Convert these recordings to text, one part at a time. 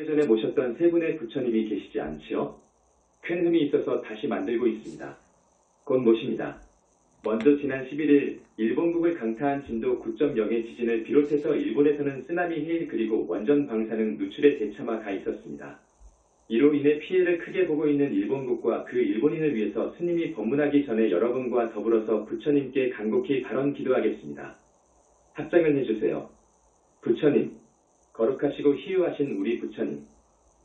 오래전에 모셨던 세 분의 부처님이 계시지 않지요? 큰 흠이 있어서 다시 만들고 있습니다. 곧 모십니다. 먼저 지난 11일 일본국을 강타한 진도 9.0의 지진을 비롯해서 일본에서는 쓰나미 해일 그리고 원전 방사능 누출의 대참화 가 있었습니다. 이로 인해 피해를 크게 보고 있는 일본국과 그 일본인을 위해서 스님이 법문하기 전에 여러분과 더불어서 부처님께 간곡히 발언 기도하겠습니다. 합장을 해주세요. 부처님, 거룩하시고 희유하신 우리 부처님,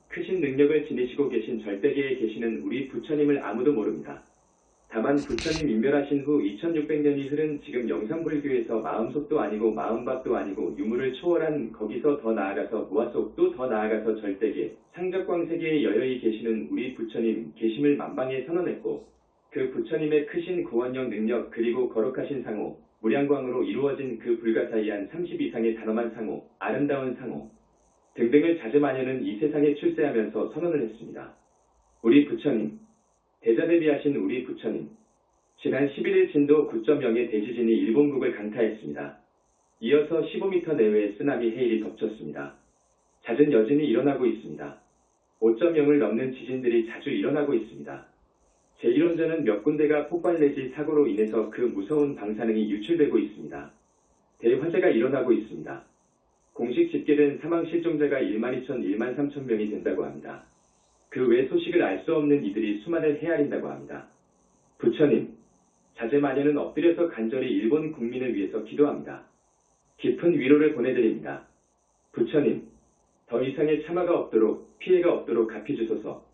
크신 능력을 지니시고 계신 절대계에 계시는 우리 부처님을 아무도 모릅니다. 다만 부처님 인멸하신 후 2600년이 흐른 지금 영산불교에서 마음속도 아니고 마음밥도 아니고 유무를 초월한 거기서 더 나아가서 무아속 또 더 나아가서 절대계, 상적광세계에 여여히 계시는 우리 부처님 계심을 만방에 선언했고 그 부처님의 크신 구원력 능력 그리고 거룩하신 상호, 무량광으로 이루어진 그 불가사의한 30 이상의 단엄한 상호, 아름다운 상호 등등을 자제마녀는 이 세상에 출세하면서 선언을 했습니다. 우리 부처님, 대자대비하신 우리 부처님, 지난 11일 진도 9.0의 대지진이 일본국을 강타했습니다. 이어서 15m 내외의 쓰나미 해일이 덮쳤습니다. 잦은 여진이 일어나고 있습니다. 5.0을 넘는 지진들이 자주 일어나고 있습니다. 제1원전은 몇 군데가 폭발 내지 사고로 인해서 그 무서운 방사능이 유출되고 있습니다. 대화재가 일어나고 있습니다. 공식 집계된 사망 실종자가 12,000, 13,000명이 된다고 합니다. 그 외 소식을 알 수 없는 이들이 수만을 헤아린다고 합니다. 부처님, 자제마녀는 엎드려서 간절히 일본 국민을 위해서 기도합니다. 깊은 위로를 보내드립니다. 부처님, 더 이상의 참화가 없도록 피해가 없도록 갚이주소서.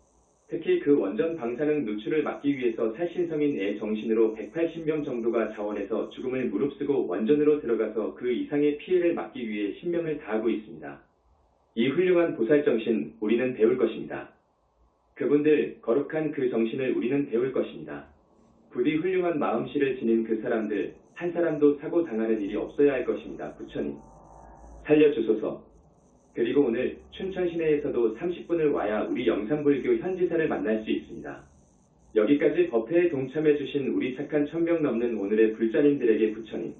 특히 그 원전 방사능 누출을 막기 위해서 살신성인의 정신으로 180명 정도가 자원해서 죽음을 무릅쓰고 원전으로 들어가서 그 이상의 피해를 막기 위해 신명을 다하고 있습니다. 이 훌륭한 보살정신 우리는 배울 것입니다. 그분들 거룩한 그 정신을 우리는 배울 것입니다. 부디 훌륭한 마음씨를 지닌 그 사람들 한 사람도 사고 당하는 일이 없어야 할 것입니다. 부처님, 살려주소서. 그리고 오늘 춘천 시내에서도 30분을 와야 우리 영산불교 현지사를 만날 수 있습니다. 여기까지 법회에 동참해주신 우리 착한 1000명 넘는 오늘의 불자님들에게 부처님,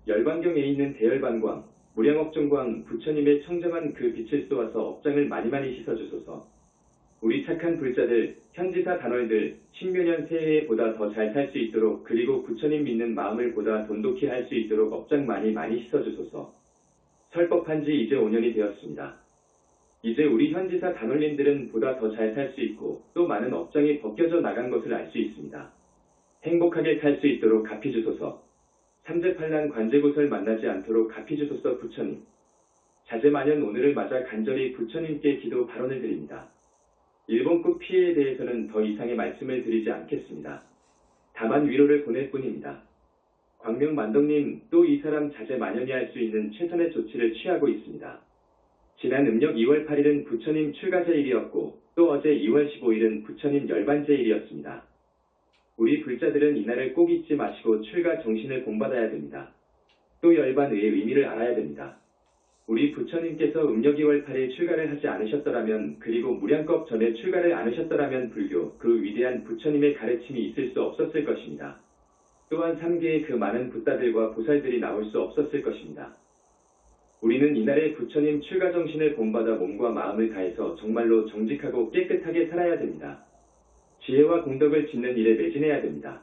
열반경에 있는 대열반광, 무량업종광 부처님의 청정한 그 빛을 쏘아서 업장을 많이 씻어주소서. 우리 착한 불자들, 현지사 단월들, 신묘년 새해에 보다 더 잘 살 수 있도록 그리고 부처님 믿는 마음을 보다 돈독히 할 수 있도록 업장 많이 씻어주소서. 설법한 지 이제 5년이 되었습니다. 이제 우리 현지사 단월님들은 보다 더 잘 살 수 있고 또 많은 업장이 벗겨져 나간 것을 알 수 있습니다. 행복하게 살 수 있도록 갚이주소서. 삼재팔란 관제고설 만나지 않도록 갚이주소서. 부처님, 자제마년 오늘을 맞아 간절히 부처님께 기도 발언을 드립니다. 일본국 피해에 대해서는 더 이상의 말씀을 드리지 않겠습니다. 다만 위로를 보낼 뿐입니다. 광명만덕님, 또 이 사람 자제마년이 할 수 있는 최선의 조치를 취하고 있습니다. 지난 음력 2월 8일은 부처님 출가제일이었고 또 어제 2월 15일은 부처님 열반제일이었습니다. 우리 불자들은 이날을 꼭 잊지 마시고 출가 정신을 본받아야 됩니다. 또 열반의 의미를 알아야 됩니다. 우리 부처님께서 음력 2월 8일 출가를 하지 않으셨더라면 그리고 무량겁 전에 출가를 않으셨더라면 불교 그 위대한 부처님의 가르침이 있을 수 없었을 것입니다. 또한 3계의 그 많은 붓다들과 보살들이 나올 수 없었을 것입니다. 우리는 이날의 부처님 출가 정신을 본받아 몸과 마음을 다해서 정말로 정직하고 깨끗하게 살아야 됩니다. 지혜와 공덕을 짓는 일에 매진해야 됩니다.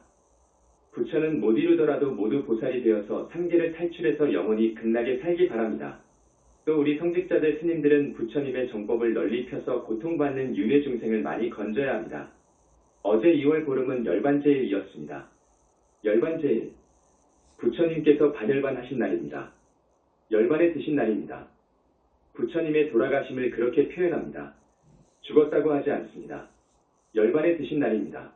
부처는 못 이루더라도 모두 보살이 되어서 3계를 탈출해서 영원히 극락에 살기 바랍니다. 또 우리 성직자들 스님들은 부처님의 정법을 널리 펴서 고통받는 윤회 중생을 많이 건져야 합니다. 어제 2월 보름은 열반제일이었습니다. 열반제일, 부처님께서 반열반 하신 날입니다. 열반에 드신 날입니다. 부처님의 돌아가심을 그렇게 표현합니다. 죽었다고 하지 않습니다. 열반에 드신 날입니다.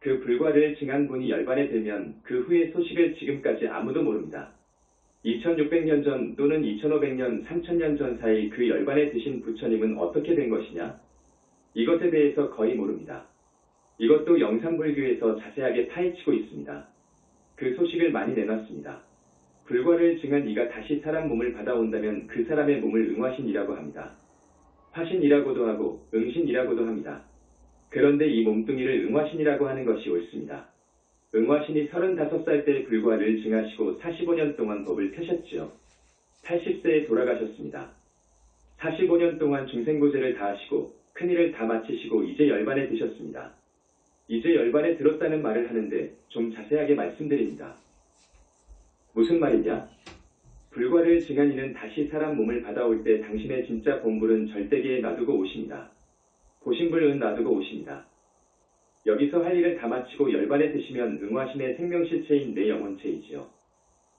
그 불과를 증한 분이 열반에 들면 그 후의 소식을 지금까지 아무도 모릅니다. 2600년 전 또는 2500년, 3000년 전 사이 그 열반에 드신 부처님은 어떻게 된 것이냐? 이것에 대해서 거의 모릅니다. 이것도 영산불교에서 자세하게 파헤치고 있습니다. 그 소식을 많이 내놨습니다. 불과를 증한 이가 다시 사람 몸을 받아온다면 그 사람의 몸을 응화신이라고 합니다. 화신이라고도 하고 응신이라고도 합니다. 그런데 이 몸뚱이를 응화신이라고 하는 것이 옳습니다. 응화신이 35살 때 불과를 증하시고 45년 동안 법을 펴셨지요. 80세에 돌아가셨습니다. 45년 동안 중생고제를 다하시고 큰일을 다 마치시고 이제 열반에 드셨습니다. 이제 열반에 들었다는 말을 하는데 좀 자세하게 말씀드립니다. 무슨 말이냐? 불과를 증한 이는 다시 사람 몸을 받아올 때 당신의 진짜 본불은 절대계에 놔두고 오십니다. 보신불은 놔두고 오십니다. 여기서 할 일을 다 마치고 열반에 드시면 응화신의 생명실체인 내 영혼체이지요.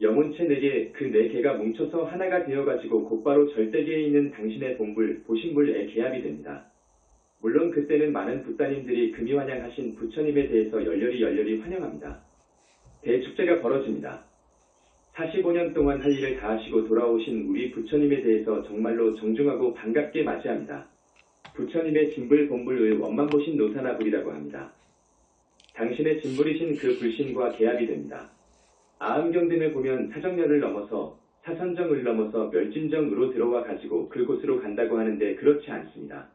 영혼체 4개, 그 4개가 뭉쳐서 하나가 되어가지고 곧바로 절대계에 있는 당신의 본불, 보신불에 개합이 됩니다. 물론 그때는 많은 부따님들이 금이환양하신 부처님에 대해서 열렬히 환영합니다. 대축제가 벌어집니다. 45년 동안 할 일을 다하시고 돌아오신 우리 부처님에 대해서 정말로 정중하고 반갑게 맞이합니다. 부처님의 진불 본불을 원만보신 노사나불이라고 합니다. 당신의 진불이신 그 불신과 개합이 됩니다. 아음경 등을 보면 사정열을 넘어서 사선정을 넘어서 멸진정으로 들어와 가지고 그곳으로 간다고 하는데 그렇지 않습니다.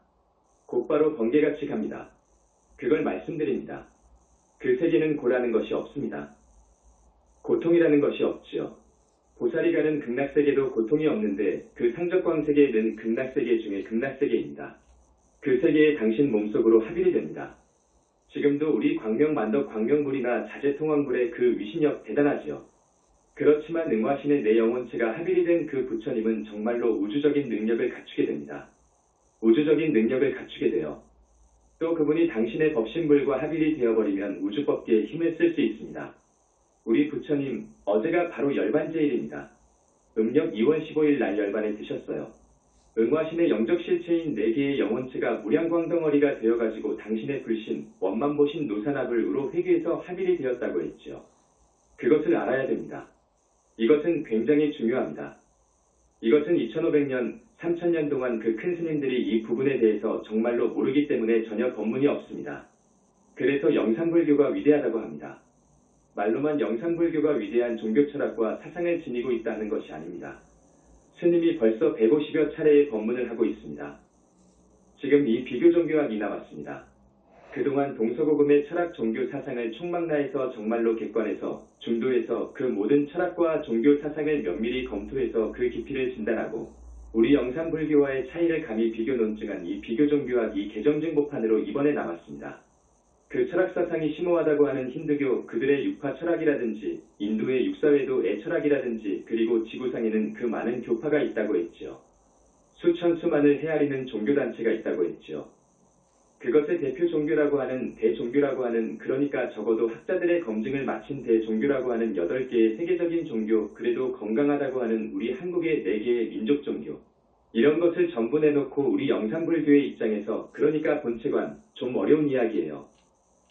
곧바로 번개같이 갑니다. 그걸 말씀드립니다. 그 세계는 고라는 것이 없습니다. 고통이라는 것이 없지요. 보살이 가는 극락세계도 고통이 없는데 그 상적광세계는 극락세계 중에 극락세계입니다. 그 세계에 당신 몸속으로 합일이 됩니다. 지금도 우리 광명만덕 광명불이나 자제통왕불의 그 위신력 대단하지요. 그렇지만 응화신의 내 영혼체가 합일이 된 그 부처님은 정말로 우주적인 능력을 갖추게 됩니다. 우주적인 능력을 갖추게 돼요. 또 그분이 당신의 법신불과 합일이 되어버리면 우주법계에 힘을 쓸 수 있습니다. 우리 부처님, 어제가 바로 열반제일입니다. 음력 2월 15일 날 열반에 드셨어요. 응화신의 영적실체인 4개의 영혼체가 무량광덩어리가 되어가지고 당신의 불신, 원만보신 노사나불으로 회귀해서 합일이 되었다고 했죠. 그것을 알아야 됩니다. 이것은 굉장히 중요합니다. 이것은 2500년, 3000년 동안 그 큰 스님들이 이 부분에 대해서 정말로 모르기 때문에 전혀 법문이 없습니다. 그래서 영산불교가 위대하다고 합니다. 말로만 영산불교가 위대한 종교 철학과 사상을 지니고 있다는 것이 아닙니다. 스님이 벌써 150여 차례의 법문을 하고 있습니다. 지금 이 비교 종교학이 나왔습니다. 그동안 동서고금의 철학 종교 사상을 총망라해서 정말로 객관해서 중도해서 그 모든 철학과 종교 사상을 면밀히 검토해서 그 깊이를 진단하고 우리 영산불교와의 차이를 감히 비교 논증한 이 비교 종교학이 개정증보판으로 이번에 나왔습니다. 그 철학사상이 심오하다고 하는 힌두교 그들의 육파 철학이라든지 인도의 육사회도 애철학이라든지 그리고 지구상에는 그 많은 교파가 있다고 했지요. 수천 수만을 헤아리는 종교단체가 있다고 했지요. 그것의 대표 종교라고 하는 대종교라고 하는 그러니까 적어도 학자들의 검증을 마친 대종교라고 하는 8개의 세계적인 종교 그래도 건강하다고 하는 우리 한국의 4개의 민족 종교 이런 것을 전부 내놓고 우리 영산불교의 입장에서 그러니까 본체관 좀 어려운 이야기예요.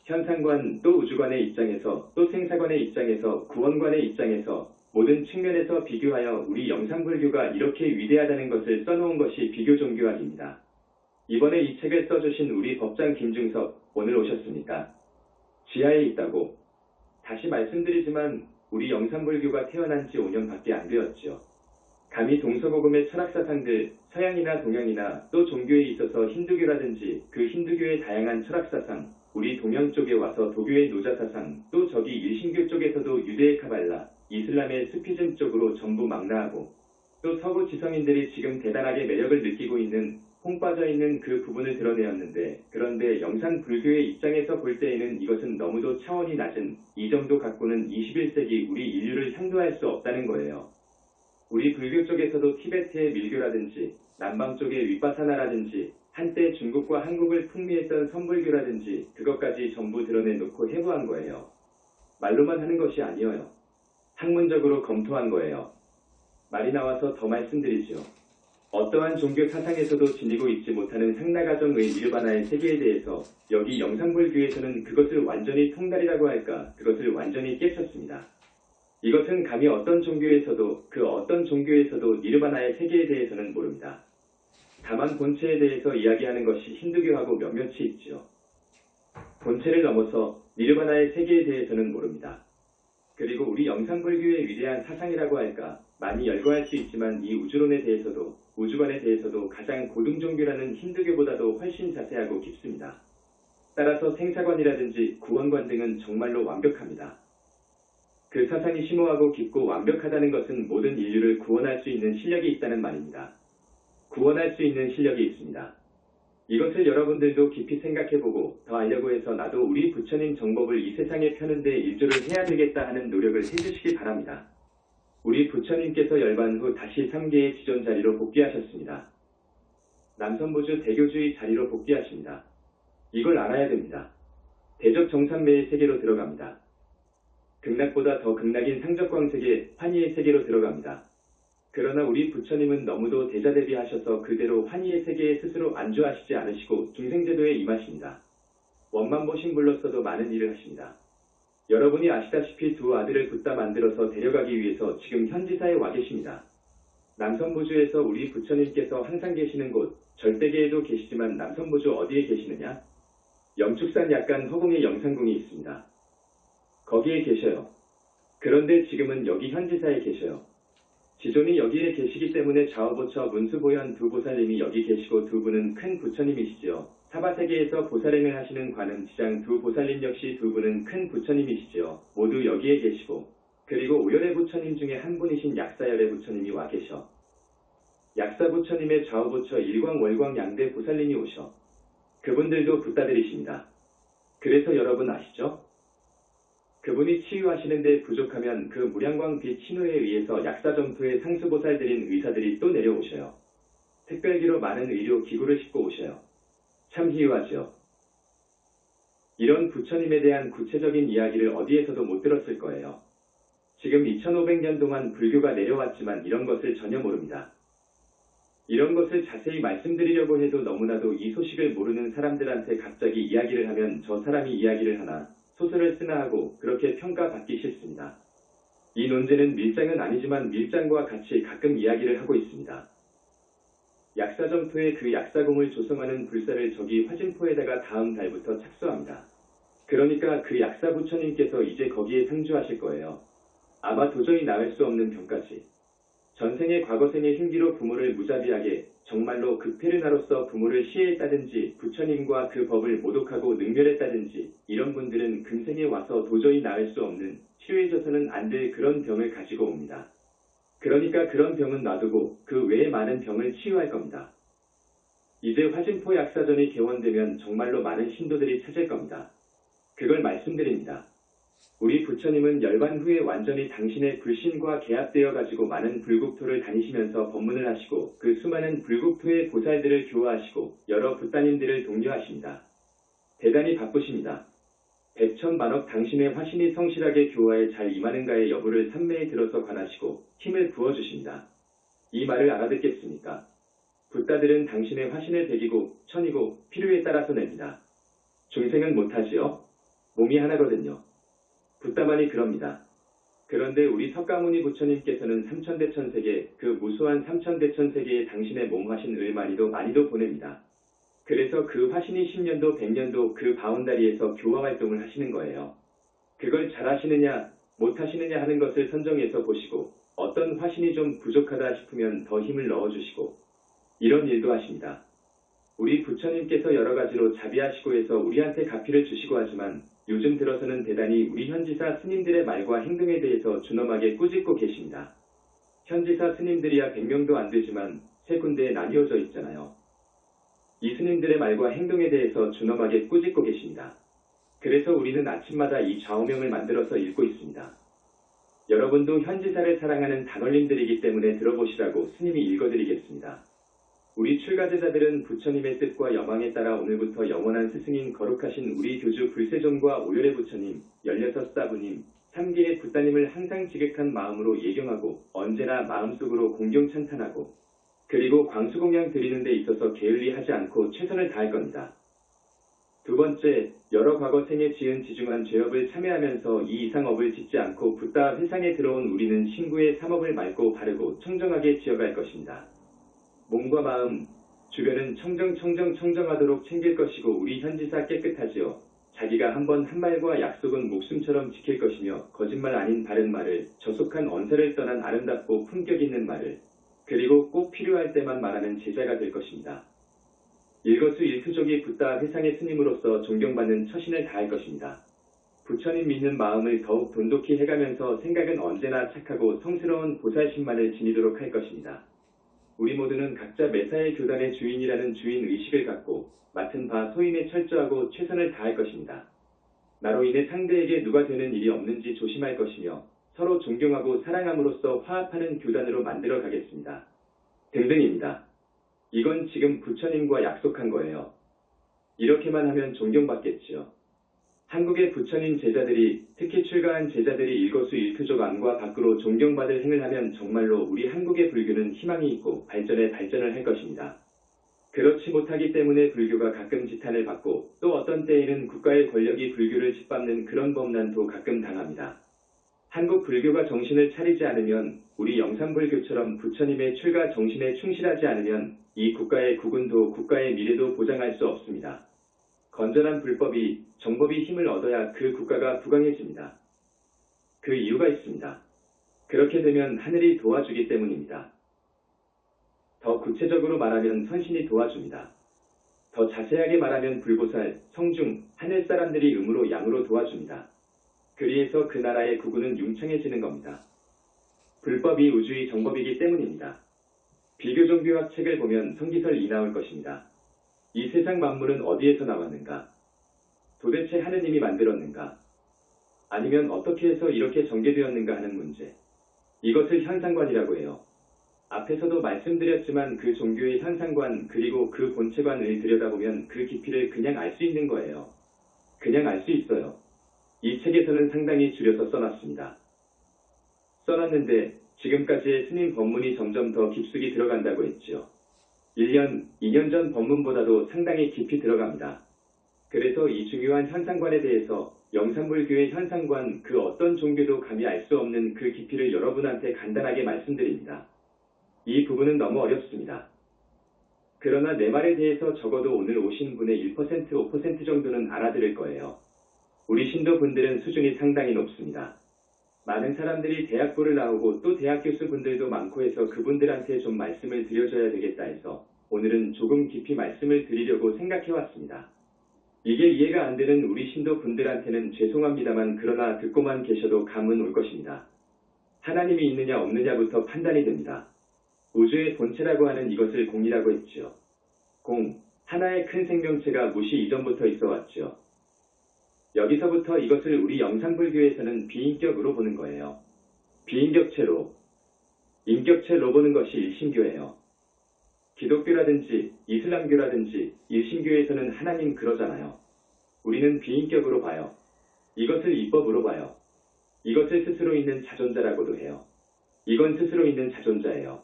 현상관 또 우주관의 입장에서 또 생사관의 입장에서 구원관의 입장에서 모든 측면에서 비교하여 우리 영산불교가 이렇게 위대하다는 것을 써놓은 것이 비교 종교학입니다. 이번에 이 책을 써주신 우리 법장 김중섭 오늘 오셨습니까? 지하에 있다고. 다시 말씀드리지만 우리 영산불교가 태어난 지 5년밖에 안 되었죠. 감히 동서고금의 철학사상들 서양이나 동양이나 또 종교에 있어서 힌두교라든지 그 힌두교의 다양한 철학사상 우리 동양 쪽에 와서 도교의 노자사상 또 저기 일신교 쪽에서도 유대의 카발라 이슬람의 스피즘 쪽으로 전부 망라하고 또 서구 지성인들이 지금 대단하게 매력을 느끼고 있는 홍 빠져있는 그 부분을 드러내었는데 그런데 영산불교의 입장에서 볼 때에는 이것은 너무도 차원이 낮은 이 정도 갖고는 21세기 우리 인류를 향도할 수 없다는 거예요. 우리 불교 쪽에서도 티베트의 밀교라든지 남방 쪽의 윗바사나라든지 한때 중국과 한국을 풍미했던 선불교라든지 그것까지 전부 드러내놓고 해부한 거예요. 말로만 하는 것이 아니어요. 학문적으로 검토한 거예요. 말이 나와서 더 말씀드리죠. 어떠한 종교 사상에서도 지니고 있지 못하는 상나가정의 니르바나의 세계에 대해서 여기 영산불교에서는 그것을 완전히 통달이라고 할까 그것을 완전히 깨쳤습니다. 이것은 감히 어떤 종교에서도 그 어떤 종교에서도 니르바나의 세계에 대해서는 모릅니다. 다만 본체에 대해서 이야기하는 것이 힌두교하고 몇몇이 있지요. 본체를 넘어서 니르바나의 세계에 대해서는 모릅니다. 그리고 우리 영산불교의 위대한 사상이라고 할까 많이 열거할 수 있지만 이 우주론에 대해서도 우주관에 대해서도 가장 고등종교라는 힌두교보다도 훨씬 자세하고 깊습니다. 따라서 생사관이라든지 구원관 등은 정말로 완벽합니다. 그 사상이 심오하고 깊고 완벽하다는 것은 모든 인류를 구원할 수 있는 실력이 있다는 말입니다. 구원할 수 있는 실력이 있습니다. 이것을 여러분들도 깊이 생각해보고 더 알려고 해서 나도 우리 부처님 정법을 이 세상에 펴는데 일조를 해야 되겠다 하는 노력을 해주시기 바랍니다. 우리 부처님께서 열반 후 다시 3계의 지존 자리로 복귀하셨습니다. 남선보주 대교주의 자리로 복귀하십니다. 이걸 알아야 됩니다. 대적 정산매의 세계로 들어갑니다. 극락보다 더 극락인 상적광 세계, 환희의 세계로 들어갑니다. 그러나 우리 부처님은 너무도 대자대비하셔서 그대로 환희의 세계에 스스로 안주하시지 않으시고 중생제도에 임하십니다. 원만보신불로서도 많은 일을 하십니다. 여러분이 아시다시피 두 아들을 붓다 만들어서 데려가기 위해서 지금 현지사에 와 계십니다. 남선보주에서 우리 부처님께서 항상 계시는 곳, 절대계에도 계시지만 남선보주 어디에 계시느냐? 영축산 약간 허공에 영상궁이 있습니다. 거기에 계셔요. 그런데 지금은 여기 현지사에 계셔요. 지존이 여기에 계시기 때문에 좌우보처 문수보현 두 보살님이 여기 계시고 두 분은 큰 부처님이시지요. 사바세계에서 보살행을 하시는 관음 지장 두 보살님 역시 두 분은 큰 부처님이시지요. 모두 여기에 계시고 그리고 오열의 부처님 중에 한 분이신 약사열의 부처님이 와 계셔. 약사 부처님의 좌우보처 일광 월광 양대 보살님이 오셔. 그분들도 붓다들이십니다. 그래서 여러분 아시죠? 그분이 치유하시는데 부족하면 그 무량광 빛 신호에 의해서 약사점토의 상수보살들인 의사들이 또 내려오셔요. 특별기로 많은 의료 기구를 싣고 오셔요. 참 희유하죠. 이런 부처님에 대한 구체적인 이야기를 어디에서도 못 들었을 거예요. 지금 2500년 동안 불교가 내려왔지만 이런 것을 전혀 모릅니다. 이런 것을 자세히 말씀드리려고 해도 너무나도 이 소식을 모르는 사람들한테 갑자기 이야기를 하면 저 사람이 이야기를 하나 소설을 쓰나 하고 그렇게 평가받기 싫습니다. 이 논제는 밀장은 아니지만 밀장과 같이 가끔 이야기를 하고 있습니다. 약사점토의 그 약사공을 조성하는 불사를 저기 화진포에다가 다음 달부터 착수합니다. 그러니까 그 약사 부처님께서 이제 거기에 상주하실 거예요. 아마 도저히 나을 수 없는 병까지. 전생의 과거생의 흉기로 부모를 무자비하게 정말로 극페르나로서 부모를 시해했다든지 부처님과 그 법을 모독하고 능멸했다든지 이런 분들은 금생에 와서 도저히 나을 수 없는 치료해줘서는 안 될 그런 병을 가지고 옵니다. 그러니까 그런 병은 놔두고 그 외에 많은 병을 치유할 겁니다. 이제 화진포 약사전이 개원되면 정말로 많은 신도들이 찾을 겁니다. 그걸 말씀드립니다. 우리 부처님은 열반 후에 완전히 당신의 불신과 계합되어 가지고 많은 불국토를 다니시면서 법문을 하시고 그 수많은 불국토의 보살들을 교화하시고 여러 붓다님들을 독려하십니다. 대단히 바쁘십니다. 백천만억 당신의 화신이 성실하게 교화에 잘 임하는가의 여부를 삼매에 들어서 관하시고 힘을 부어주십니다. 이 말을 알아듣겠습니까? 붓다들은 당신의 화신을 배기고 천이고 필요에 따라서 냅니다. 중생은 못하지요? 몸이 하나거든요. 붓다만이 그럽니다. 그런데 우리 석가모니 부처님께서는 삼천대천세계 그 무수한 삼천대천세계에 당신의 몸 화신을 많이도 보냅니다. 그래서 그 화신이 10년도 100년도 그 바운다리에서 교화 활동을 하시는 거예요. 그걸 잘하시느냐 못하시느냐 하는 것을 선정해서 보시고 어떤 화신이 좀 부족하다 싶으면 더 힘을 넣어주시고 이런 일도 하십니다. 우리 부처님께서 여러 가지로 자비하시고 해서 우리한테 가피를 주시고 하지만 요즘 들어서는 대단히 우리 현지사 스님들의 말과 행동에 대해서 준엄하게 꾸짖고 계십니다. 현지사 스님들이야 100명도 안 되지만 세 군데에 나뉘어져 있잖아요. 이 스님들의 말과 행동에 대해서 준엄하게 꾸짖고 계십니다. 그래서 우리는 아침마다 이 좌우명을 만들어서 읽고 있습니다. 여러분도 현지사를 사랑하는 단원님들이기 때문에 들어보시라고 스님이 읽어드리겠습니다. 우리 출가제자들은 부처님의 뜻과 여망에 따라 오늘부터 영원한 스승인 거룩하신 우리 교주 불세존과 오열의 부처님, 16사부님, 3계의 붓다님을 항상 지극한 마음으로 예경하고 언제나 마음속으로 공경 찬탄하고 그리고 광수공양 드리는 데 있어서 게을리하지 않고 최선을 다할 겁니다. 두 번째, 여러 과거 생에 지은 지중한 죄업을 참회하면서 이 이상 업을 짓지 않고 붓다 회상에 들어온 우리는 신구의 삼업을 맑고 바르고 청정하게 지어갈 것입니다. 몸과 마음, 주변은 청정하도록 챙길 것이고 우리 현지사 깨끗하지요. 자기가 한번 한 말과 약속은 목숨처럼 지킬 것이며 거짓말 아닌 바른 말을 저속한 언사를 떠난 아름답고 품격 있는 말을 그리고 꼭 필요할 때만 말하는 제자가 될 것입니다. 일거수일투족이 붓다 회상의 스님으로서 존경받는 처신을 다할 것입니다. 부처님 믿는 마음을 더욱 돈독히 해가면서 생각은 언제나 착하고 성스러운 보살심만을 지니도록 할 것입니다. 우리 모두는 각자 매사의 교단의 주인이라는 주인의식을 갖고 맡은 바 소임에 철저하고 최선을 다할 것입니다. 나로 인해 상대에게 누가 되는 일이 없는지 조심할 것이며 서로 존경하고 사랑함으로써 화합하는 교단으로 만들어 가겠습니다. 등등입니다. 이건 지금 부처님과 약속한 거예요. 이렇게만 하면 존경받겠지요. 한국의 부처님 제자들이, 특히 출가한 제자들이 일거수일투족 안과 밖으로 존경받을 행을 하면 정말로 우리 한국의 불교는 희망이 있고 발전을 할 것입니다. 그렇지 못하기 때문에 불교가 가끔 지탄을 받고 또 어떤 때에는 국가의 권력이 불교를 짓밟는 그런 범난도 가끔 당합니다. 한국 불교가 정신을 차리지 않으면, 우리 영산불교처럼 부처님의 출가 정신에 충실하지 않으면 이 국가의 국운도 국가의 미래도 보장할 수 없습니다. 건전한 불법이, 정법이 힘을 얻어야 그 국가가 부강해집니다. 그 이유가 있습니다. 그렇게 되면 하늘이 도와주기 때문입니다. 더 구체적으로 말하면 선신이 도와줍니다. 더 자세하게 말하면 불보살, 성중, 하늘 사람들이 음으로 양으로 도와줍니다. 그리해서 그 나라의 국운은 융창해지는 겁니다. 불법이 우주의 정법이기 때문입니다. 비교종교학 책을 보면 성기설이 나올 것입니다. 이 세상 만물은 어디에서 나왔는가? 도대체 하느님이 만들었는가? 아니면 어떻게 해서 이렇게 전개되었는가 하는 문제. 이것을 현상관이라고 해요. 앞에서도 말씀드렸지만 그 종교의 현상관 그리고 그 본체관을 들여다보면 그 깊이를 그냥 알 수 있는 거예요. 그냥 알 수 있어요. 이 책에서는 상당히 줄여서 써놨습니다. 써놨는데 지금까지의 스님 법문이 점점 더 깊숙이 들어간다고 했지요. 1년, 2년 전 법문보다도 상당히 깊이 들어갑니다. 그래서 이 중요한 현상관에 대해서 영산불교의 현상관 그 어떤 종교도 감히 알 수 없는 그 깊이를 여러분한테 간단하게 말씀드립니다. 이 부분은 너무 어렵습니다. 그러나 내 말에 대해서 적어도 오늘 오신 분의 1%, 5% 정도는 알아들을 거예요. 우리 신도분들은 수준이 상당히 높습니다. 많은 사람들이 대학부를 나오고 또 대학 교수분들도 많고 해서 그분들한테 좀 말씀을 드려줘야 되겠다 해서 오늘은 조금 깊이 말씀을 드리려고 생각해왔습니다. 이게 이해가 안 되는 우리 신도분들한테는 죄송합니다만 그러나 듣고만 계셔도 감은 올 것입니다. 하나님이 있느냐 없느냐부터 판단이 됩니다. 우주의 본체라고 하는 이것을 공이라고 했지요. 공, 하나의 큰 생명체가 무시 이전부터 있어 왔죠. 여기서부터 이것을 우리 영산불교에서는 비인격으로 보는 거예요. 비인격체로, 인격체로 보는 것이 일신교예요. 기독교라든지 이슬람교라든지 일신교에서는 하나님 그러잖아요. 우리는 비인격으로 봐요. 이것을 이법으로 봐요. 이것을 스스로 있는 자존자라고도 해요. 이건 스스로 있는 자존자예요.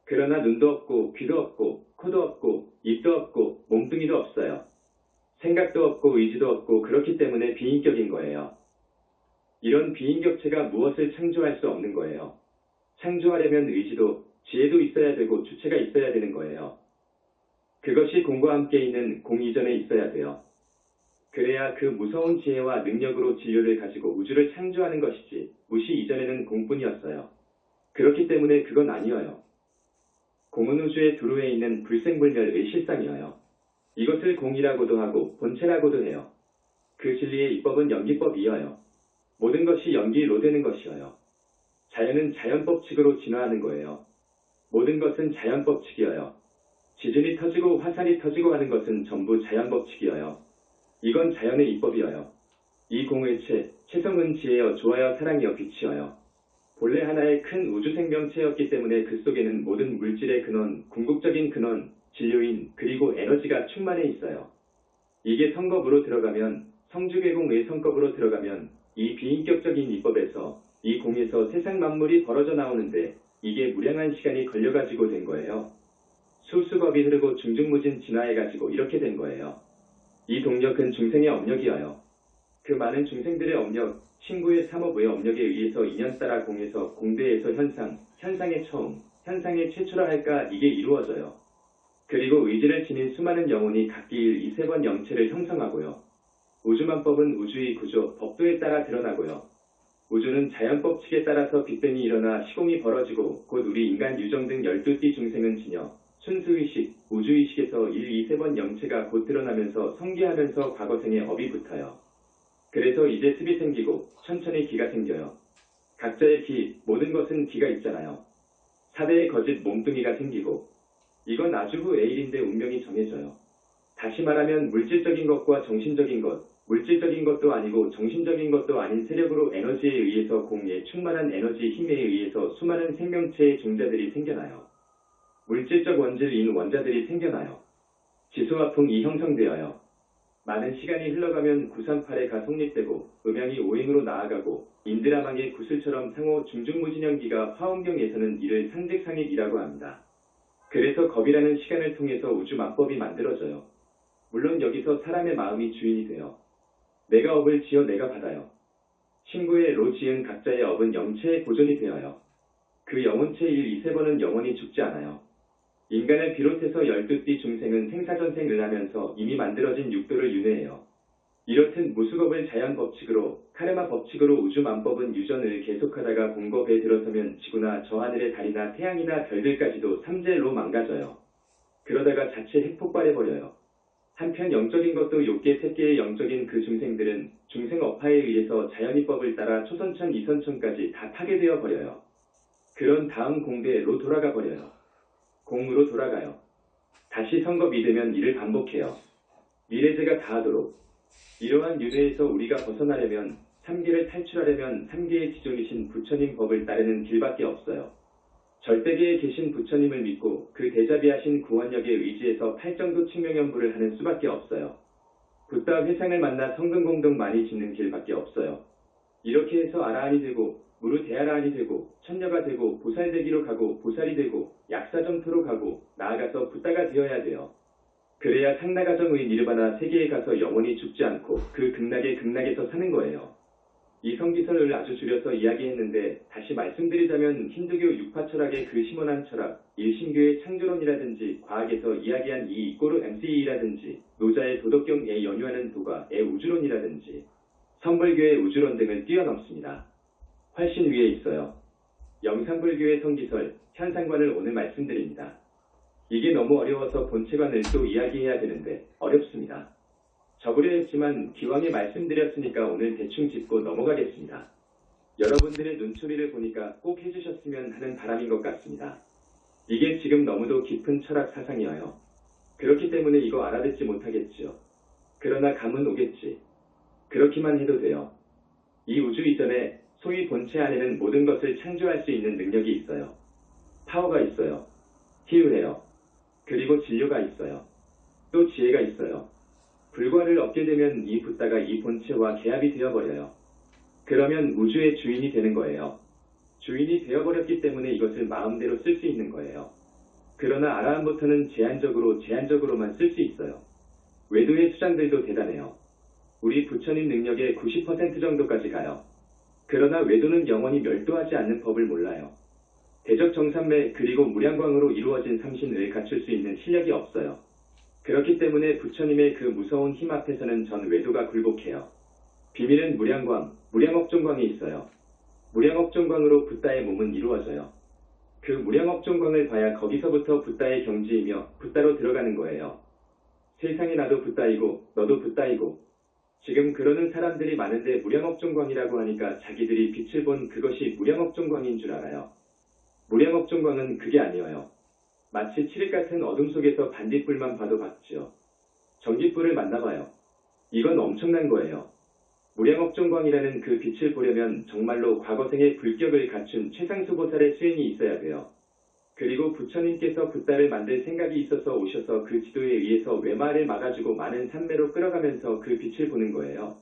그러나 눈도 없고 귀도 없고 코도 없고 입도 없고 몸뚱이도 없어요. 생각도 없고 의지도 없고 그렇기 때문에 비인격인 거예요. 이런 비인격체가 무엇을 창조할 수 없는 거예요. 창조하려면 의지도 지혜도 있어야 되고 주체가 있어야 되는 거예요. 그것이 공과 함께 있는 공 이전에 있어야 돼요. 그래야 그 무서운 지혜와 능력으로 진료를 가지고 우주를 창조하는 것이지 무시 이전에는 공뿐이었어요. 그렇기 때문에 그건 아니어요. 공은 우주의 두루에 있는 불생불멸의 실상이어요. 이것을 공이라고도 하고 본체라고도 해요. 그 진리의 입법은 연기법이어요. 모든 것이 연기로 되는 것이어요. 자연은 자연법칙으로 진화하는 거예요. 모든 것은 자연법칙이어요. 지진이 터지고 화산이 터지고 하는 것은 전부 자연법칙이어요. 이건 자연의 입법이어요. 이 공의 체성은 지혜여 조화여 사랑이여 빛이어요. 본래 하나의 큰 우주 생명체였기 때문에 그 속에는 모든 물질의 근원, 궁극적인 근원, 진료인 그리고 에너지가 충만해 있어요. 이게 성겁으로 들어가면 성주계공의 성겁으로 들어가면 이 비인격적인 입법에서 이 공에서 세상 만물이 벌어져 나오는데 이게 무량한 시간이 걸려가지고 된 거예요. 수수겁이 흐르고 중중무진 진화해가지고 이렇게 된 거예요. 이 동력은 중생의 업력이어요. 그 많은 중생들의 업력, 신구의 삼업의 업력에 의해서 인연 따라 공에서 공대에서 현상의 처음, 현상의 최초라 할까 이게 이루어져요. 그리고 의지를 지닌 수많은 영혼이 각기 2-3번 영체를 형성하고요. 우주만법은 우주의 구조, 법도에 따라 드러나고요. 우주는 자연법칙에 따라서 빅뱅이 일어나 시공이 벌어지고 곧 우리 인간 유정 등 12띠 중생은 진여, 순수의식, 우주의식에서 1-2-3번 영체가 곧 드러나면서 성기하면서 과거생의 업이 붙어요. 그래서 이제 습이 생기고 천천히 기가 생겨요. 각자의 기, 모든 것은 기가 있잖아요. 4대의 거짓 몸뚱이가 생기고 이건 아주 후 A일인데 운명이 정해져요. 다시 말하면 물질적인 것과 정신적인 것, 물질적인 것도 아니고 정신적인 것도 아닌 세력으로 에너지에 의해서 공에 충만한 에너지 힘에 의해서 수많은 생명체의 종자들이 생겨나요. 물질적 원질인 원자들이 생겨나요. 지수와 풍이 형성되어요. 많은 시간이 흘러가면 938의 성립되고 음양이 오행으로 나아가고 인드라망의 구슬처럼 상호 중중무진연기가 화엄경에서는 이를 상직상익이라고 합니다. 그래서 겁이라는 시간을 통해서 우주만법이 만들어져요. 물론 여기서 사람의 마음이 주인이 돼요. 내가 업을 지어 내가 받아요. 친구의 로 지은 각자의 업은 영체의 보존이 되어요. 그 영혼체 1, 2, 3번은 영원히 죽지 않아요. 인간을 비롯해서 12띠 중생은 생사전생을 하면서 이미 만들어진 육도를 윤회해요. 이렇듯 무수겁을 자연 법칙으로, 카르마 법칙으로 우주만법은 유전을 계속하다가 공법에 들어서면 지구나 저 하늘의 달이나 태양이나 별들까지도 삼재로 망가져요. 그러다가 자체 핵폭발해버려요. 한편 영적인 것도 욕계 새끼의 영적인 그 중생들은 중생업화에 의해서 자연이법을 따라 초선천 이선천까지 다 파괴되어 버려요. 그런 다음 공대로 돌아가 버려요. 공으로 돌아가요. 다시 선겁이 되면 이를 반복해요. 미래제가 다하도록. 이러한 유대에서 우리가 벗어나려면 3계를 탈출하려면 3계의 지존이신 부처님 법을 따르는 길밖에 없어요. 절대계에 계신 부처님을 믿고 그 대자비하신 구원력에 의지해서 팔정도 측명연부를 하는 수밖에 없어요. 붓다 회상을 만나 성근공덕 많이 짓는 길밖에 없어요. 이렇게 해서 아라한이 되고 무르 대아라한이 되고 천녀가 되고 보살되기로 가고 보살이 되고 약사점토로 가고 나아가서 붓다가 되어야 돼요. 그래야 상나가정의 니르바나 세계에 가서 영원히 죽지 않고 그 극락에서 사는 거예요. 이 성기설을 아주 줄여서 이야기했는데 다시 말씀드리자면 힌두교 육파 철학의 그 심원한 철학, 일신교의 창조론이라든지 과학에서 이야기한 이 이꼬르 MCE라든지 노자의 도덕경에 연유하는 도가의 우주론이라든지 선불교의 우주론 등을 뛰어넘습니다. 훨씬 위에 있어요. 영산불교의 성기설, 현상관을 오늘 말씀드립니다. 이게 너무 어려워서 본체관을 또 이야기해야 되는데 어렵습니다. 적으려 했지만 기왕에 말씀드렸으니까 오늘 대충 짚고 넘어가겠습니다. 여러분들의 눈초리를 보니까 꼭 해주셨으면 하는 바람인 것 같습니다. 이게 지금 너무도 깊은 철학 사상이어요. 그렇기 때문에 이거 알아듣지 못하겠지요. 그러나 감은 오겠지. 그렇기만 해도 돼요. 이 우주 이전에 소위 본체 안에는 모든 것을 창조할 수 있는 능력이 있어요. 파워가 있어요. 희유해요. 그리고 진료가 있어요. 또 지혜가 있어요. 불과를 얻게 되면 이 붓다가 이 본체와 계합이 되어버려요. 그러면 우주의 주인이 되는 거예요. 주인이 되어버렸기 때문에 이것을 마음대로 쓸 수 있는 거예요. 그러나 아라한부터는 제한적으로만 쓸 수 있어요. 외도의 수장들도 대단해요. 우리 부처님 능력의 90% 정도까지 가요. 그러나 외도는 영원히 멸도하지 않는 법을 몰라요. 대적정산매 그리고 무량광으로 이루어진 삼신을 갖출 수 있는 실력이 없어요. 그렇기 때문에 부처님의 그 무서운 힘 앞에서는 전 외도가 굴복해요. 비밀은 무량광, 무량업종광이 있어요. 무량업종광으로 붓다의 몸은 이루어져요. 그 무량업종광을 봐야 거기서부터 붓다의 경지이며 붓다로 들어가는 거예요. 세상에 나도 붓다이고 너도 붓다이고 지금 그러는 사람들이 많은데 무량업종광이라고 하니까 자기들이 빛을 본 그것이 무량업종광인 줄 알아요. 무량업종광은 그게 아니에요. 마치 칠흑 같은 어둠 속에서 반딧불만 봐도 봤지요. 전깃불을 만나봐요. 이건 엄청난 거예요. 무량업종광이라는 그 빛을 보려면 정말로 과거생의 불격을 갖춘 최상수보살의 수행이 있어야 돼요. 그리고 부처님께서 붓다를 만들 생각이 있어서 오셔서 그 지도에 의해서 외마를 막아주고 많은 산매로 끌어가면서 그 빛을 보는 거예요.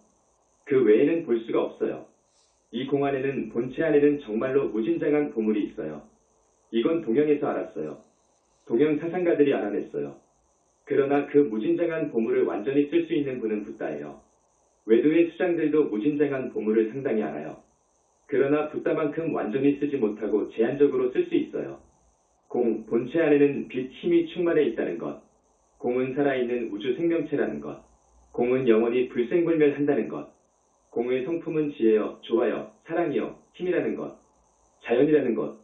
그 외에는 볼 수가 없어요. 이 공 안에는 본체 안에는 정말로 무진장한 보물이 있어요. 이건 동양에서 알았어요. 동양 사상가들이 알아냈어요. 그러나 그 무진장한 보물을 완전히 쓸 수 있는 분은 붓다예요. 외도의 수장들도 무진장한 보물을 상당히 알아요. 그러나 붓다만큼 완전히 쓰지 못하고 제한적으로 쓸 수 있어요. 공, 본체 안에는 빛, 힘이 충만해 있다는 것. 공은 살아있는 우주 생명체라는 것. 공은 영원히 불생불멸한다는 것. 공의 성품은 지혜여, 조화여, 사랑이여, 힘이라는 것. 자연이라는 것.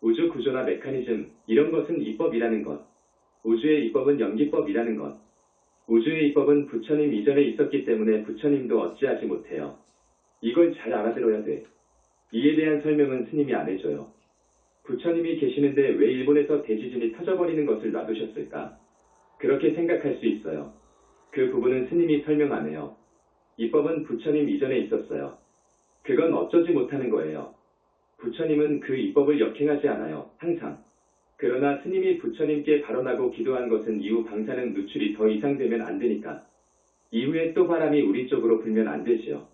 우주 구조나 메커니즘, 이런 것은 이법이라는 것. 우주의 이법은 연기법이라는 것. 우주의 이법은 부처님 이전에 있었기 때문에 부처님도 어찌하지 못해요. 이걸 잘 알아들어야 돼. 이에 대한 설명은 스님이 안 해줘요. 부처님이 계시는데 왜 일본에서 대지진이 터져버리는 것을 놔두셨을까? 그렇게 생각할 수 있어요. 그 부분은 스님이 설명하네요. 이법은 부처님 이전에 있었어요. 그건 어쩌지 못하는 거예요. 부처님은 그 이법을 역행하지 않아요. 항상. 그러나 스님이 부처님께 발언하고 기도한 것은 이후 방사능 누출이 더 이상 되면 안 되니까. 이후에 또 바람이 우리 쪽으로 불면 안 되지요.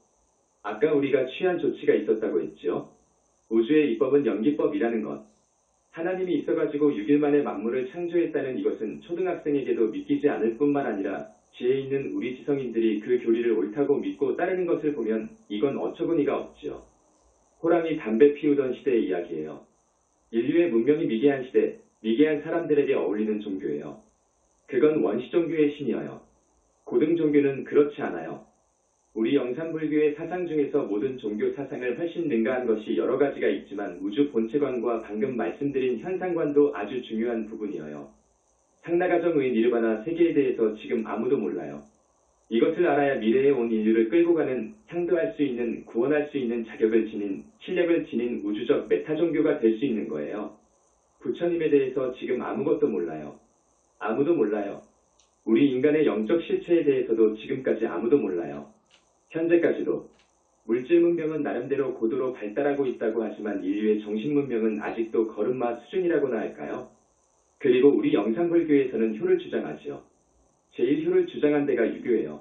아까 우리가 취한 조치가 있었다고 했지요. 우주의 이법은 연기법이라는 것. 하나님이 있어가지고 6일 만에 만물을 창조했다는 이것은 초등학생에게도 믿기지 않을 뿐만 아니라 지혜 있는 우리 지성인들이 그 교리를 옳다고 믿고 따르는 것을 보면 이건 어처구니가 없지요. 호랑이 담배 피우던 시대의 이야기예요. 인류의 문명이 미개한 시대, 미개한 사람들에게 어울리는 종교예요. 그건 원시 종교의 신이어요. 고등 종교는 그렇지 않아요. 우리 영산불교의 사상 중에서 모든 종교 사상을 훨씬 능가한 것이 여러 가지가 있지만 우주 본체관과 방금 말씀드린 현상관도 아주 중요한 부분이어요. 상나가정의 니르바나 세계에 대해서 지금 아무도 몰라요. 이것을 알아야 미래에 온 인류를 끌고 가는, 향도할 수 있는, 구원할 수 있는 자격을 지닌, 실력을 지닌 우주적 메타 종교가 될 수 있는 거예요. 부처님에 대해서 지금 아무것도 몰라요. 아무도 몰라요. 우리 인간의 영적 실체에 대해서도 지금까지 아무도 몰라요. 현재까지도. 물질 문명은 나름대로 고도로 발달하고 있다고 하지만 인류의 정신 문명은 아직도 걸음마 수준이라고나 할까요? 그리고 우리 영산불교에서는 효를 주장하지요. 제일 효를 주장한 데가 유교예요.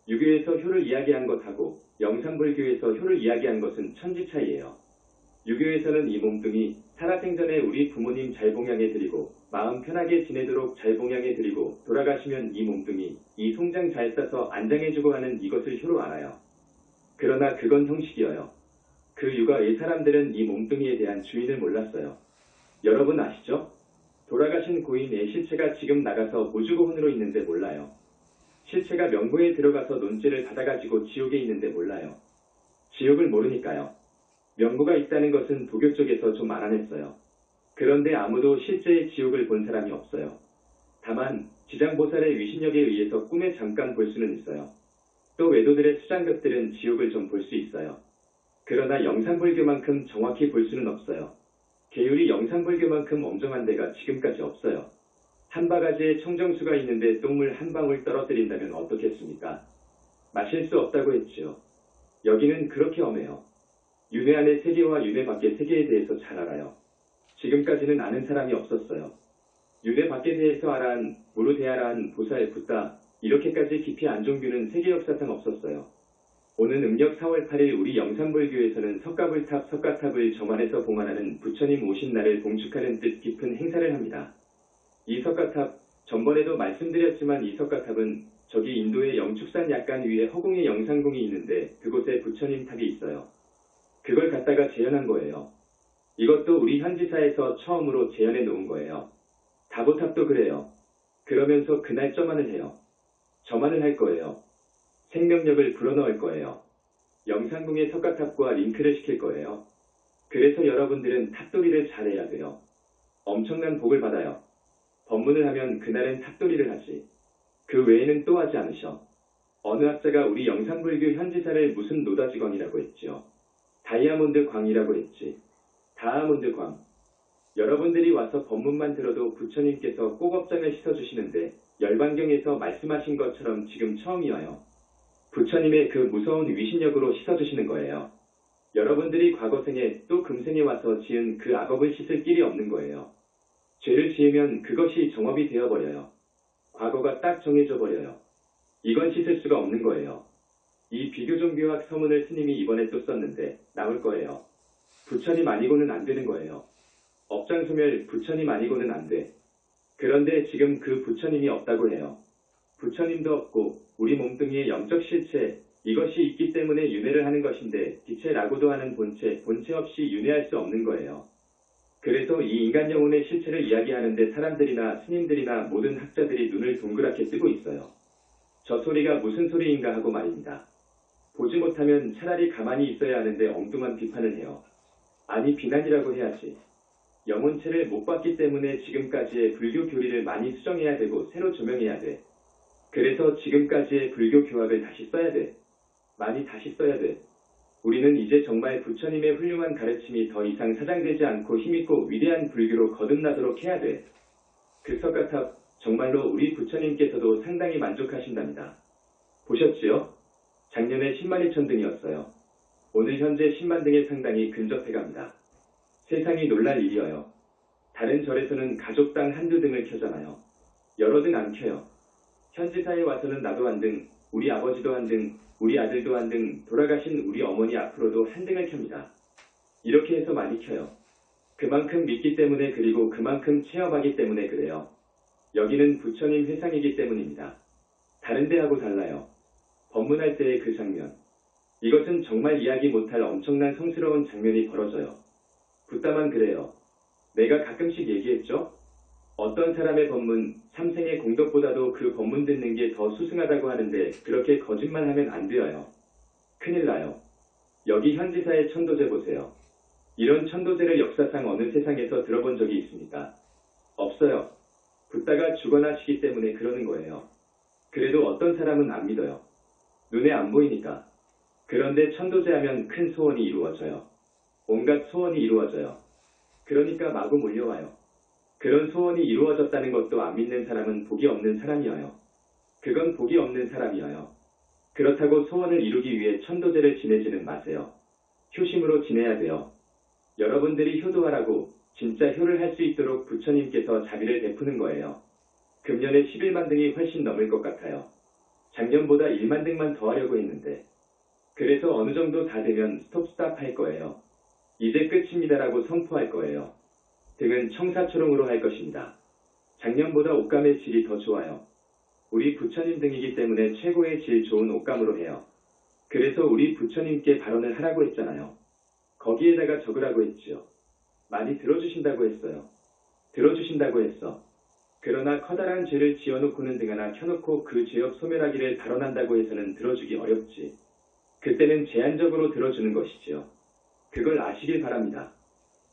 유교에서 효를 이야기한 것하고 영산불교에서 효를 이야기한 것은 천지 차이예요. 유교에서는 이 몸뚱이 살아생전에 우리 부모님 잘 봉양해드리고 마음 편하게 지내도록 잘 봉양해드리고 돌아가시면 이 몸뚱이 이 송장 잘 싸서 안장해주고 하는 이것을 효로 알아요. 그러나 그건 형식이어요. 그 유가의 사람들은 이 몸뚱이에 대한 주인을 몰랐어요. 여러분 아시죠? 돌아가신 고인의 실체가 지금 나가서 무주고혼으로 있는데 몰라요. 실체가 명부에 들어가서 논죄를 받아가지고 지옥에 있는데 몰라요. 지옥을 모르니까요. 명부가 있다는 것은 도교 쪽에서 좀 알아냈어요. 그런데 아무도 실제의 지옥을 본 사람이 없어요. 다만 지장보살의 위신력에 의해서 꿈에 잠깐 볼 수는 있어요. 또 외도들의 수장급들은 지옥을 좀 볼 수 있어요. 그러나 영산불교만큼 정확히 볼 수는 없어요. 계율이 영산불교만큼 엄정한 데가 지금까지 없어요. 한 바가지에 청정수가 있는데 똥물 한 방울 떨어뜨린다면 어떻겠습니까? 마실 수 없다고 했지요. 여기는 그렇게 엄해요. 윤회 안의 세계와 윤회 밖의 세계에 대해서 잘 알아요. 지금까지는 아는 사람이 없었어요. 윤회 밖에 대해서 알아한, 무르대하라한, 보살, 붓다, 이렇게까지 깊이 안종규는 세계 역사상 없었어요. 오는 음력 4월 8일 우리 영산불교에서는 석가불탑 석가탑을 점안에서 봉안하는 부처님 오신 날을 봉축하는 뜻 깊은 행사를 합니다. 이 석가탑, 전번에도 말씀드렸지만 이 석가탑은 저기 인도의 영축산 약간 위에 허공에 영산궁이 있는데 그곳에 부처님 탑이 있어요. 그걸 갖다가 재현한 거예요. 이것도 우리 현지사에서 처음으로 재현해 놓은 거예요. 다보탑도 그래요. 그러면서 그날 점안을 해요. 점안을 할 거예요. 생명력을 불어넣을 거예요. 영산궁의 석가탑과 링크를 시킬 거예요. 그래서 여러분들은 탑돌이를 잘해야 돼요. 엄청난 복을 받아요. 법문을 하면 그날은 탑돌이를 하지. 그 외에는 또 하지 않으셔. 어느 학자가 우리 영산불교 현지사를 무슨 노다지광이라고 했지요. 다이아몬드 광이라고 했지. 다아몬드 광. 여러분들이 와서 법문만 들어도 부처님께서 꼭업장을 씻어주시는데 열반경에서 말씀하신 것처럼 지금 처음이어요. 부처님의 그 무서운 위신력으로 씻어주시는 거예요. 여러분들이 과거생에 또 금생에 와서 지은 그 악업을 씻을 길이 없는 거예요. 죄를 지으면 그것이 정업이 되어버려요. 과거가 딱 정해져 버려요. 이건 씻을 수가 없는 거예요. 이 비교종교학 서문을 스님이 이번에 또 썼는데 나올 거예요. 부처님 아니고는 안 되는 거예요. 업장소멸 부처님 아니고는 안 돼. 그런데 지금 그 부처님이 없다고 해요. 부처님도 없고 우리 몸뚱이의 영적 실체, 이것이 있기 때문에 윤회를 하는 것인데 기체라고도 하는 본체 없이 윤회할 수 없는 거예요. 그래서 이 인간 영혼의 실체를 이야기하는데 사람들이나 스님들이나 모든 학자들이 눈을 동그랗게 뜨고 있어요. 저 소리가 무슨 소리인가 하고 말입니다. 보지 못하면 차라리 가만히 있어야 하는데 엉뚱한 비판을 해요. 아니 비난이라고 해야지. 영혼체를 못 봤기 때문에 지금까지의 불교 교리를 많이 수정해야 되고 새로 조명해야 돼. 그래서 지금까지의 불교 교학을 다시 써야 돼. 많이 다시 써야 돼. 우리는 이제 정말 부처님의 훌륭한 가르침이 더 이상 사장되지 않고 힘있고 위대한 불교로 거듭나도록 해야 돼. 극석가탑, 정말로 우리 부처님께서도 상당히 만족하신답니다. 보셨지요? 작년에 10만 2천 등이었어요. 오늘 현재 10만 등에 상당히 근접해갑니다. 세상이 놀랄 일이어요. 다른 절에서는 가족당 한두 등을 켜잖아요. 여러 등 안 켜요. 현지사에 와서는 나도 한 등, 우리 아버지도 한 등, 우리 아들도 한 등, 돌아가신 우리 어머니 앞으로도 한 등을 켭니다. 이렇게 해서 많이 켜요. 그만큼 믿기 때문에 그리고 그만큼 체험하기 때문에 그래요. 여기는 부처님 회상이기 때문입니다. 다른 데하고 달라요. 법문할 때의 그 장면. 이것은 정말 이야기 못할 엄청난 성스러운 장면이 벌어져요. 붓다만 그래요. 내가 가끔씩 얘기했죠? 어떤 사람의 법문, 삼생의 공덕보다도 그 법문 듣는 게 더 수승하다고 하는데 그렇게 거짓말하면 안 되어요. 큰일 나요. 여기 현지사의 천도제 보세요. 이런 천도제를 역사상 어느 세상에서 들어본 적이 있습니까? 없어요. 붓다가 죽어나시기 때문에 그러는 거예요. 그래도 어떤 사람은 안 믿어요. 눈에 안 보이니까. 그런데 천도제 하면 큰 소원이 이루어져요. 온갖 소원이 이루어져요. 그러니까 마구 몰려와요. 그런 소원이 이루어졌다는 것도 안 믿는 사람은 복이 없는 사람이어요. 그건 복이 없는 사람이어요. 그렇다고 소원을 이루기 위해 천도제를 지내지는 마세요. 효심으로 지내야 돼요. 여러분들이 효도하라고 진짜 효를 할 수 있도록 부처님께서 자비를 베푸는 거예요. 금년에 11만 등이 훨씬 넘을 것 같아요. 작년보다 1만 등만 더 하려고 했는데. 그래서 어느 정도 다 되면 스톱 할 거예요. 이제 끝입니다라고 선포할 거예요. 등은 청사초롱으로 할 것입니다. 작년보다 옷감의 질이 더 좋아요. 우리 부처님 등이기 때문에 최고의 질 좋은 옷감으로 해요. 그래서 우리 부처님께 발언을 하라고 했잖아요. 거기에다가 적으라고 했지요. 많이 들어주신다고 했어요. 들어주신다고 했어. 그러나 커다란 죄를 지어놓고는 등 하나 켜놓고 그 죄업 소멸하기를 발언한다고 해서는 들어주기 어렵지. 그때는 제한적으로 들어주는 것이지요. 그걸 아시길 바랍니다.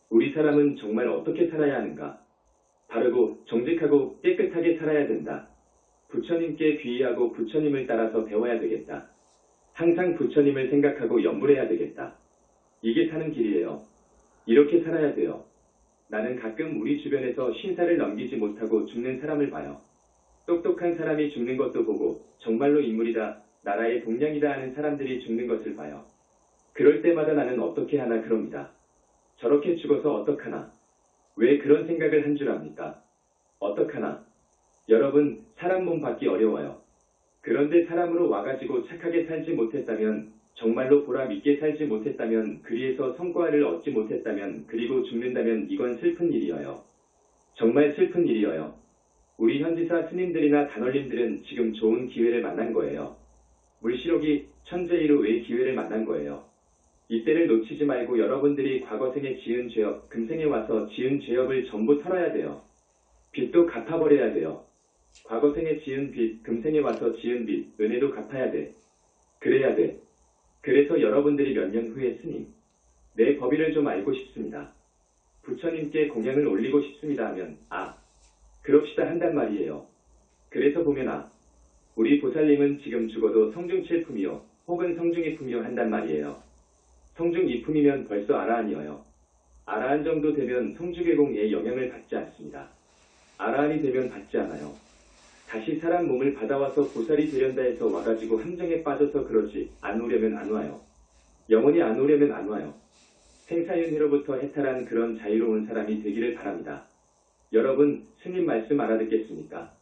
우리 사람은 정말 어떻게 살아야 하는가? 바르고 정직하고 깨끗하게 살아야 된다. 부처님께 귀의하고 부처님을 따라서 배워야 되겠다. 항상 부처님을 생각하고 염불해야 되겠다. 이게 사는 길이에요. 이렇게 살아야 돼요. 나는 가끔 우리 주변에서 신사를 넘기지 못하고 죽는 사람을 봐요. 똑똑한 사람이 죽는 것도 보고 정말로 인물이다, 나라의 동량이다 하는 사람들이 죽는 것을 봐요. 그럴 때마다 나는 어떻게 하나 그럽니다. 저렇게 죽어서 어떡하나. 왜 그런 생각을 한 줄 압니까? 어떡하나. 여러분, 사람 몸 받기 어려워요. 그런데 사람으로 와가지고 착하게 살지 못했다면, 정말로 보람 있게 살지 못했다면, 그리에서 성과를 얻지 못했다면, 그리고 죽는다면 이건 슬픈 일이어요. 정말 슬픈 일이어요. 우리 현지사 스님들이나 단원님들은 지금 좋은 기회를 만난 거예요. 물시록이 천재이로 왜 기회를 만난 거예요. 이때를 놓치지 말고 여러분들이 과거생에 지은 죄업, 금생에 와서 지은 죄업을 전부 털어야 돼요. 빚도 갚아버려야 돼요. 과거생에 지은 빚, 금생에 와서 지은 빚, 은혜도 갚아야 돼. 그래야 돼. 그래서 여러분들이 몇 년 후에 스님, 내 법의를 좀 알고 싶습니다. 부처님께 공양을 올리고 싶습니다 하면 그럽시다 한단 말이에요. 그래서 보면 우리 보살님은 지금 죽어도 성중칠품이요 혹은 성중이품이요 한단 말이에요. 성중이품이면 벌써 아라한이어요. 아라한 정도 되면 성주계공의 영향을 받지 않습니다. 아라한이 되면 받지 않아요. 다시 사람 몸을 받아와서 보살이 되련다 해서 와가지고 함정에 빠져서 그러지 안 오려면 안 와요. 영원히 안 오려면 안 와요. 생사윤회로부터 해탈한 그런 자유로운 사람이 되기를 바랍니다. 여러분, 스님 말씀 알아듣겠습니까?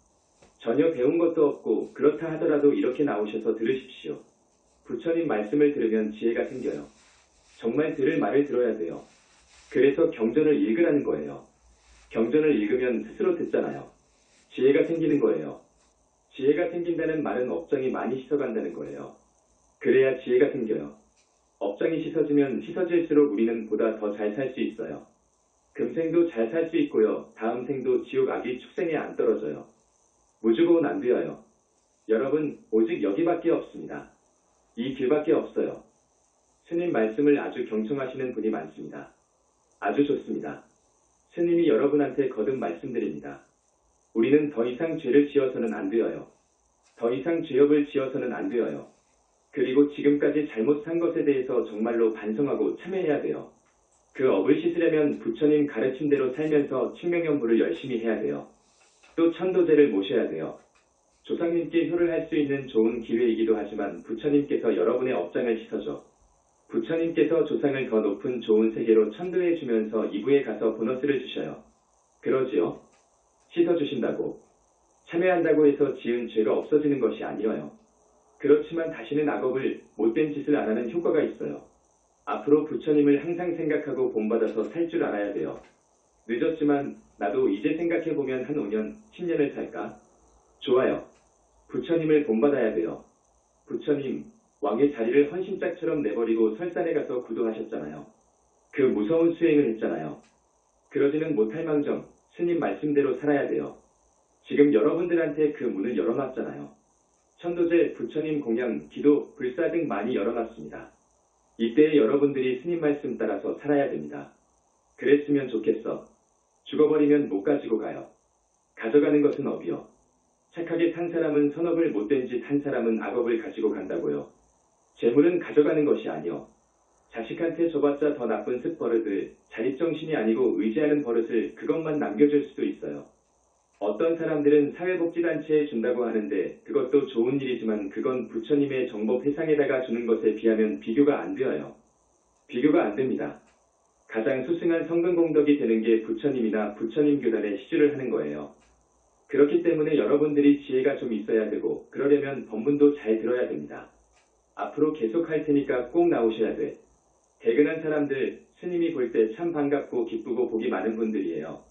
전혀 배운 것도 없고 그렇다 하더라도 이렇게 나오셔서 들으십시오. 부처님 말씀을 들으면 지혜가 생겨요. 정말 들을 말을 들어야 돼요. 그래서 경전을 읽으라는 거예요. 경전을 읽으면 스스로 듣잖아요. 지혜가 생기는 거예요. 지혜가 생긴다는 말은 업장이 많이 씻어간다는 거예요. 그래야 지혜가 생겨요. 업장이 씻어지면 씻어질수록 우리는 보다 더 잘 살 수 있어요. 금생도 잘 살 수 있고요. 다음 생도 지옥 악이 축생에 안 떨어져요. 무주고는 안 되어요. 여러분, 오직 여기밖에 없습니다. 이 길밖에 없어요. 스님 말씀을 아주 경청하시는 분이 많습니다. 아주 좋습니다. 스님이 여러분한테 거듭 말씀드립니다. 우리는 더 이상 죄를 지어서는 안 되어요. 더 이상 죄업을 지어서는 안 되어요. 그리고 지금까지 잘못 산 것에 대해서 정말로 반성하고 참회해야 돼요. 그 업을 씻으려면 부처님 가르침대로 살면서 칭명연부를 열심히 해야 돼요. 또 천도제를 모셔야 돼요. 조상님께 효를 할 수 있는 좋은 기회이기도 하지만 부처님께서 여러분의 업장을 씻어줘. 부처님께서 조상을 더 높은 좋은 세계로 천도해 주면서 이부에 가서 보너스를 주셔요. 그러지요? 씻어주신다고, 참회한다고 해서 지은 죄가 없어지는 것이 아니어요. 그렇지만 다시는 악업을 못된 짓을 안 하는 효과가 있어요. 앞으로 부처님을 항상 생각하고 본받아서 살 줄 알아야 돼요. 늦었지만 나도 이제 생각해보면 한 5년, 10년을 살까? 좋아요. 부처님을 본받아야 돼요. 부처님, 왕의 자리를 헌신짝처럼 내버리고 설산에 가서 구도하셨잖아요. 그 무서운 수행을 했잖아요. 그러지는 못할 망정, 스님 말씀대로 살아야 돼요. 지금 여러분들한테 그 문을 열어놨잖아요. 천도제, 부처님 공양, 기도, 불사 등 많이 열어놨습니다. 이때에 여러분들이 스님 말씀 따라서 살아야 됩니다. 그랬으면 좋겠어. 죽어버리면 못 가지고 가요. 가져가는 것은 업이요. 착하게 산 사람은 선업을 못된 짓 한 사람은 악업을 가지고 간다고요. 재물은 가져가는 것이 아니요. 자식한테 줘봤자 더 나쁜 습버릇을 자립정신이 아니고 의지하는 버릇을 그것만 남겨줄 수도 있어요. 어떤 사람들은 사회복지단체에 준다고 하는데 그것도 좋은 일이지만 그건 부처님의 정법 회상에다가 주는 것에 비하면 비교가 안 되어요. 비교가 안 됩니다. 가장 수승한 성근공덕이 되는 게 부처님이나 부처님 교단에 시주를 하는 거예요. 그렇기 때문에 여러분들이 지혜가 좀 있어야 되고 그러려면 법문도 잘 들어야 됩니다. 앞으로 계속 할 테니까 꼭 나오셔야 돼. 퇴근한 사람들 스님이 볼 때 참 반갑고 기쁘고 복이 많은 분들이에요.